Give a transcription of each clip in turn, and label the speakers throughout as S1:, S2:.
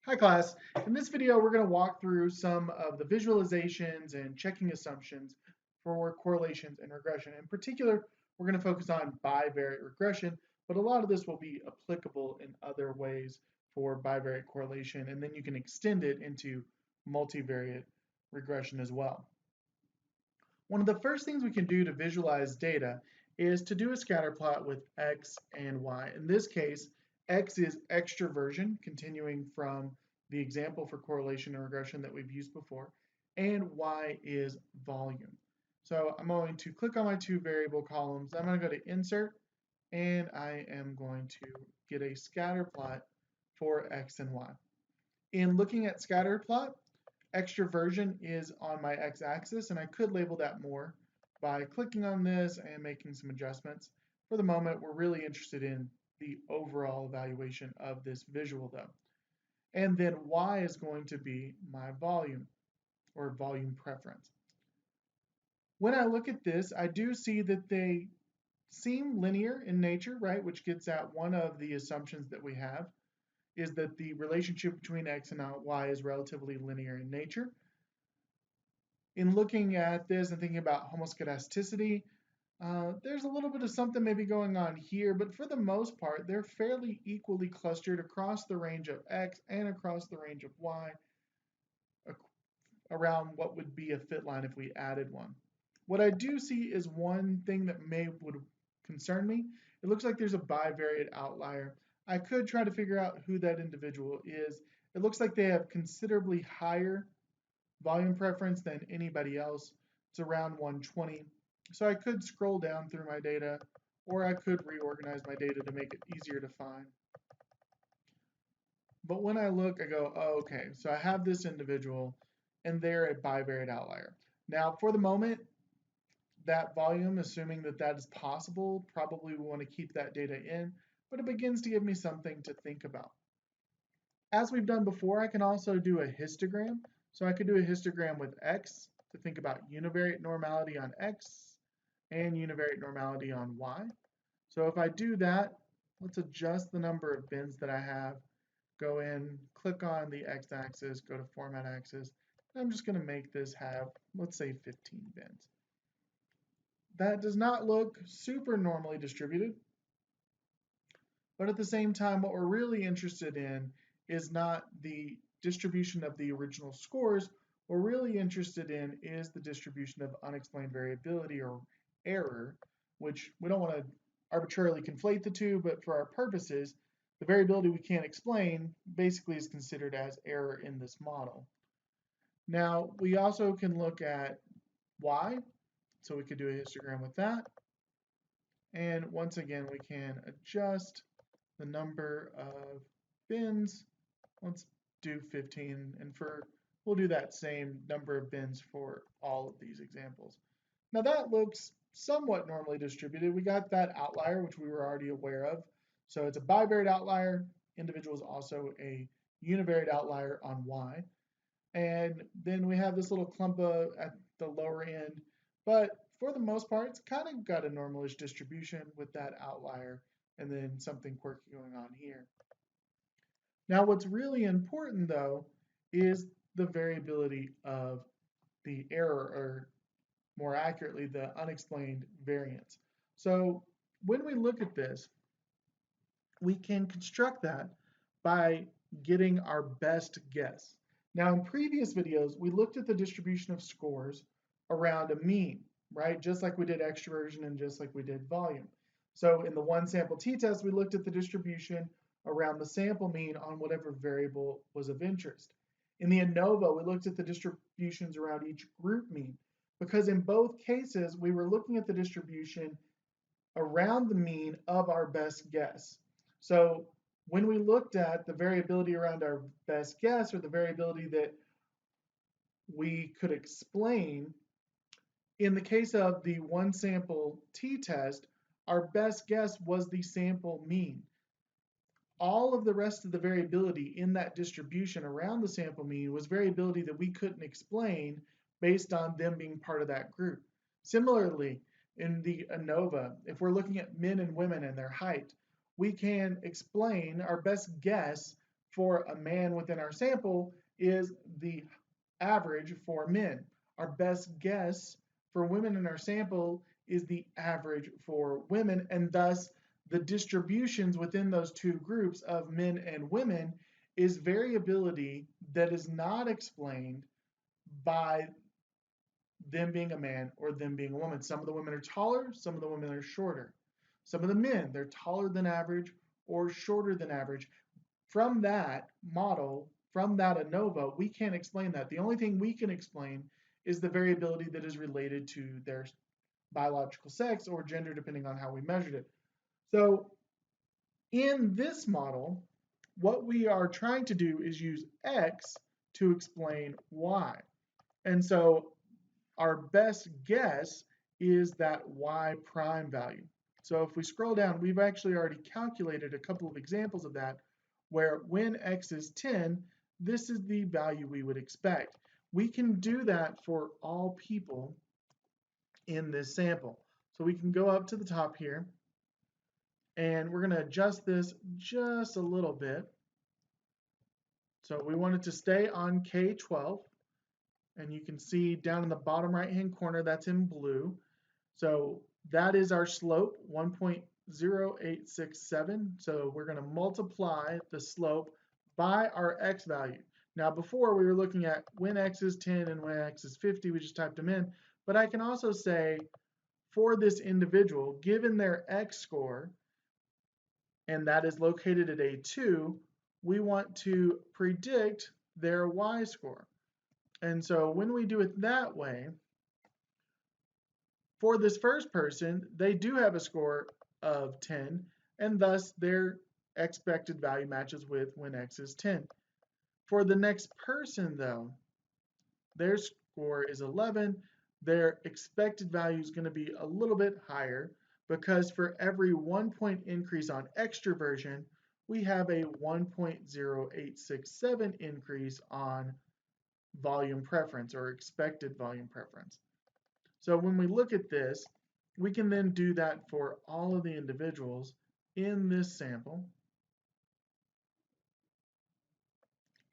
S1: Hi class, in this video we're going to walk through some of the visualizations and checking assumptions for correlations and regression. In particular, we're going to focus on bivariate regression, but a lot of this will be applicable in other ways for bivariate correlation, and then you can extend it into multivariate regression as well. One of the first things we can do to visualize data is to do a scatter plot with X and Y. In this case, X is extroversion, continuing from the example for correlation and regression that we've used before, and Y is volume. So I'm going to click on my two variable columns. I'm going to go to Insert, and I am going to get a scatter plot for X and Y. In looking at scatter plot, extroversion is on my x-axis, and I could label that more by clicking on this and making some adjustments. For the moment, we're really interested in the overall evaluation of this visual though. And then y is going to be my volume or volume preference. When I look at this, I do see that they seem linear in nature, right? Which gets at one of the assumptions that we have, is that the relationship between x and y is relatively linear in nature. In looking at this and thinking about homoscedasticity, there's a little bit of something maybe going on here, but for the most part, they're fairly equally clustered across the range of x and across the range of y, around what would be a fit line if we added one. What I do see is one thing that would concern me. It looks like there's a bivariate outlier. I could try to figure out who that individual is. It looks like they have considerably higher volume preference than anybody else. It's around 120. So I could scroll down through my data, or I could reorganize my data to make it easier to find. But when I look, I go, oh, okay, so I have this individual, and they're a bivariate outlier. Now, for the moment, that volume, assuming that that is possible, probably we want to keep that data in, but it begins to give me something to think about. As we've done before, I can also do a histogram. So I could do a histogram with X to think about univariate normality on X and univariate normality on Y. So if I do that, let's adjust the number of bins that I have, go in, click on the X-axis, go to Format Axis, and I'm just going to make this have, let's say, 15 bins. That does not look super normally distributed, but at the same time, what we're really interested in is not the distribution of the original scores. What we're really interested in is the distribution of unexplained variability or error, which we don't want to arbitrarily conflate the two, but for our purposes, the variability we can't explain basically is considered as error in this model. Now, we also can look at y, so we could do a histogram with that. And once again, we can adjust the number of bins. Let's do 15, and we'll do that same number of bins for all of these examples. Now that looks somewhat normally distributed. We got that outlier, which we were already aware of. So it's a bivariate outlier. Individual is also a univariate outlier on Y. And then we have this little clump at the lower end. But for the most part, it's kind of got a normalish distribution with that outlier and then something quirky going on here. Now, what's really important, though, is the variability of the error, or more accurately, the unexplained variance. So when we look at this, we can construct that by getting our best guess. Now, in previous videos, we looked at the distribution of scores around a mean, right? Just like we did extroversion and just like we did volume. So in the one sample t-test, we looked at the distribution around the sample mean on whatever variable was of interest. In the ANOVA, we looked at the distributions around each group mean, because in both cases, we were looking at the distribution around the mean of our best guess. So when we looked at the variability around our best guess, or the variability that we could explain, in the case of the one sample t-test, our best guess was the sample mean. All of the rest of the variability in that distribution around the sample mean was variability that we couldn't explain based on them being part of that group. Similarly, in the ANOVA, if we're looking at men and women and their height, we can explain our best guess for a man within our sample is the average for men. Our best guess for women in our sample is the average for women, and thus the distributions within those two groups of men and women is variability that is not explained by them being a man or them being a woman. Some of the women are taller, some of the women are shorter. Some of the men, they're taller than average or shorter than average. From that model, from that ANOVA, we can't explain that. The only thing we can explain is the variability that is related to their biological sex or gender, depending on how we measured it. So in this model, what we are trying to do is use X to explain Y. And so our best guess is that Y prime value. So if we scroll down, we've actually already calculated a couple of examples of that, where when X is 10, this is the value we would expect. We can do that for all people in this sample. So we can go up to the top here, and we're going to adjust this just a little bit. So we want it to stay on K12, and you can see down in the bottom right-hand corner, that's in blue. So that is our slope, 1.0867. So we're going to multiply the slope by our X value. Now before we were looking at when X is 10 and when X is 50, we just typed them in. But I can also say for this individual, given their X score, and that is located at A2, we want to predict their Y score. And so when we do it that way, for this first person, they do have a score of 10, and thus their expected value matches with when X is 10. For the next person, though, their score is 11. Their expected value is going to be a little bit higher because for every 1 point increase on extroversion, we have a 1.0867 increase on volume preference or expected volume preference. So when we look at this, we can then do that for all of the individuals in this sample.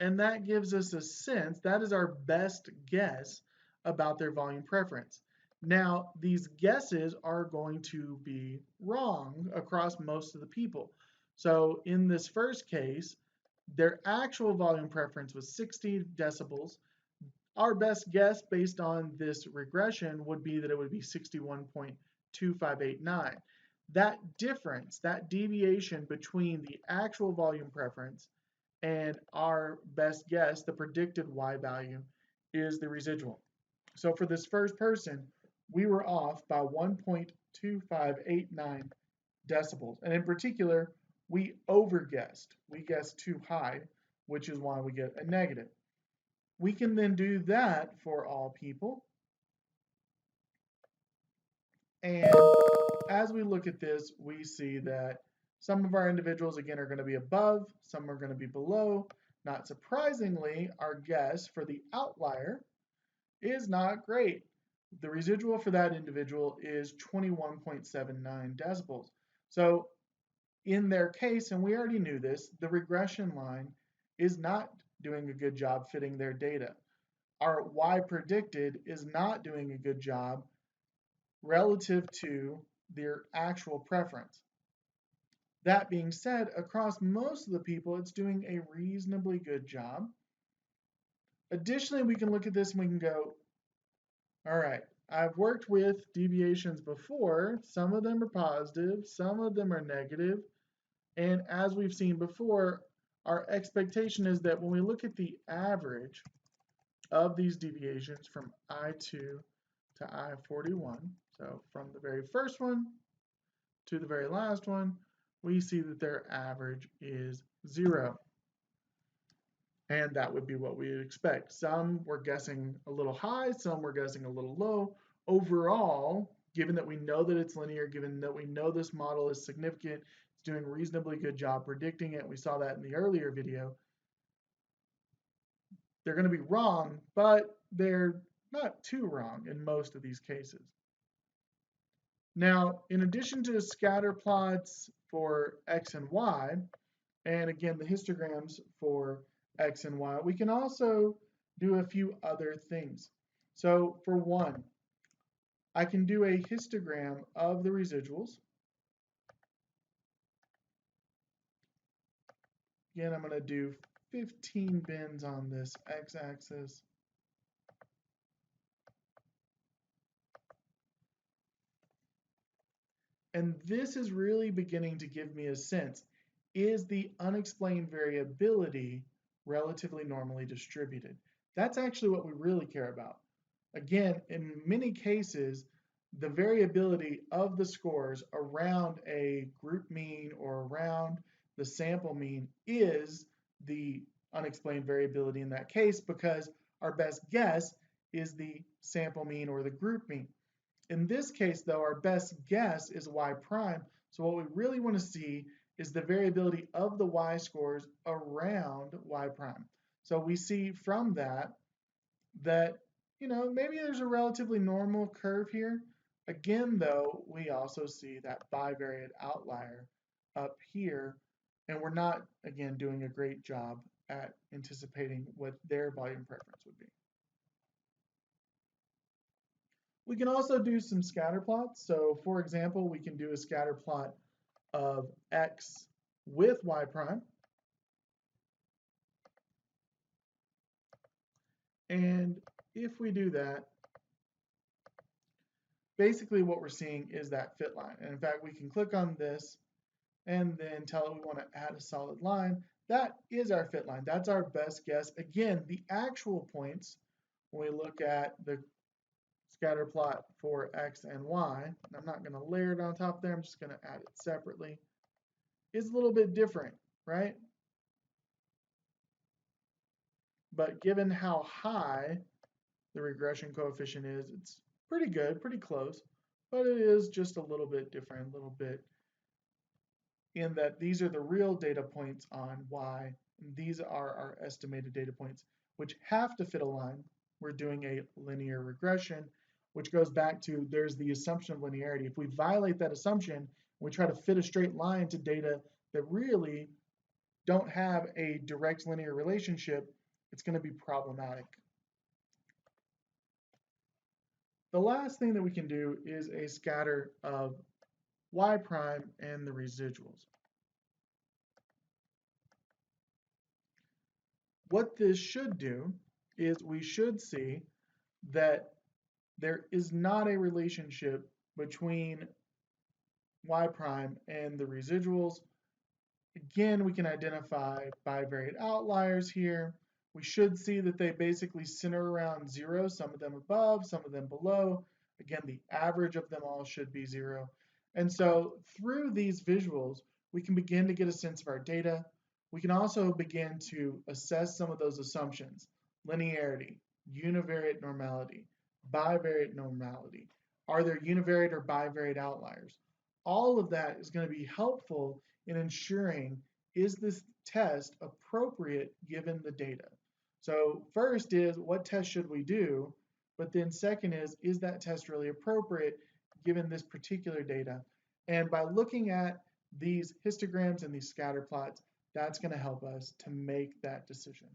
S1: And that gives us a sense, that is our best guess about their volume preference. Now, these guesses are going to be wrong across most of the people. So in this first case, their actual volume preference was 60 decibels. Our best guess based on this regression would be that it would be 61.2589. That difference, that deviation between the actual volume preference and our best guess, the predicted Y value, is the residual. So for this first person, we were off by 1.2589 decibels. And in particular, we overguessed. We guessed too high, which is why we get a negative. We can then do that for all people. And as we look at this, we see that some of our individuals, again, are going to be above, some are going to be below. Not surprisingly, our guess for the outlier is not great. The residual for that individual is 21.79 decibels. So in their case, and we already knew this, the regression line is not doing a good job fitting their data. Our Y predicted is not doing a good job relative to their actual preference. That being said, across most of the people, it's doing a reasonably good job. Additionally, we can look at this and we can go, all right, I've worked with deviations before. Some of them are positive, some of them are negative. And as we've seen before, our expectation is that when we look at the average of these deviations from I2 to I41, so from the very first one to the very last one, we see that their average is 0. And that would be what we would expect. Some we're guessing a little high, some we're guessing a little low. Overall, given that we know that it's linear, given that we know this model is significant, it's doing a reasonably good job predicting it. We saw that in the earlier video. They're going to be wrong, but they're not too wrong in most of these cases. Now, in addition to scatter plots for X and Y, and again, the histograms for X and Y. We can also do a few other things. So for one, I can do a histogram of the residuals. Again, I'm going to do 15 bins on this x-axis. And this is really beginning to give me a sense. Is the unexplained variability relatively normally distributed? That's actually what we really care about. Again, in many cases, the variability of the scores around a group mean or around the sample mean is the unexplained variability in that case, because our best guess is the sample mean or the group mean. In this case, though, our best guess is y prime. So what we really want to see is the variability of the y scores around y prime. So we see from that, maybe there's a relatively normal curve here. Again, though, we also see that bivariate outlier up here, and we're not, again, doing a great job at anticipating what their volume preference would be. We can also do some scatter plots. So for example, we can do a scatter plot of x with y prime. And if we do that, basically what we're seeing is that fit line. And in fact, we can click on this and then tell it we want to add a solid line. That is our fit line. That's our best guess. Again, the actual points, when we look at the scatter plot for x and y, and I'm not going to layer it on top there, I'm just going to add it separately, is a little bit different, right? But given how high the regression coefficient is, it's pretty good, pretty close, but it is just a little bit different, a little bit in that these are the real data points on y, and these are our estimated data points, which have to fit a line. We're doing a linear regression, which goes back to there's the assumption of linearity. If we violate that assumption, we try to fit a straight line to data that really don't have a direct linear relationship, it's going to be problematic. The last thing that we can do is a scatter of y prime and the residuals. What this should do is we should see that there is not a relationship between y prime and the residuals. Again, we can identify bivariate outliers here. We should see that they basically center around 0, some of them above, some of them below. Again, the average of them all should be 0. And so through these visuals, we can begin to get a sense of our data. We can also begin to assess some of those assumptions: linearity, univariate normality, bivariate normality. Are there univariate or bivariate outliers? All of that is going to be helpful in ensuring, is this test appropriate given the data? So first is, what test should we do? But then second is that test really appropriate given this particular data? And by looking at these histograms and these scatter plots, that's going to help us to make that decision.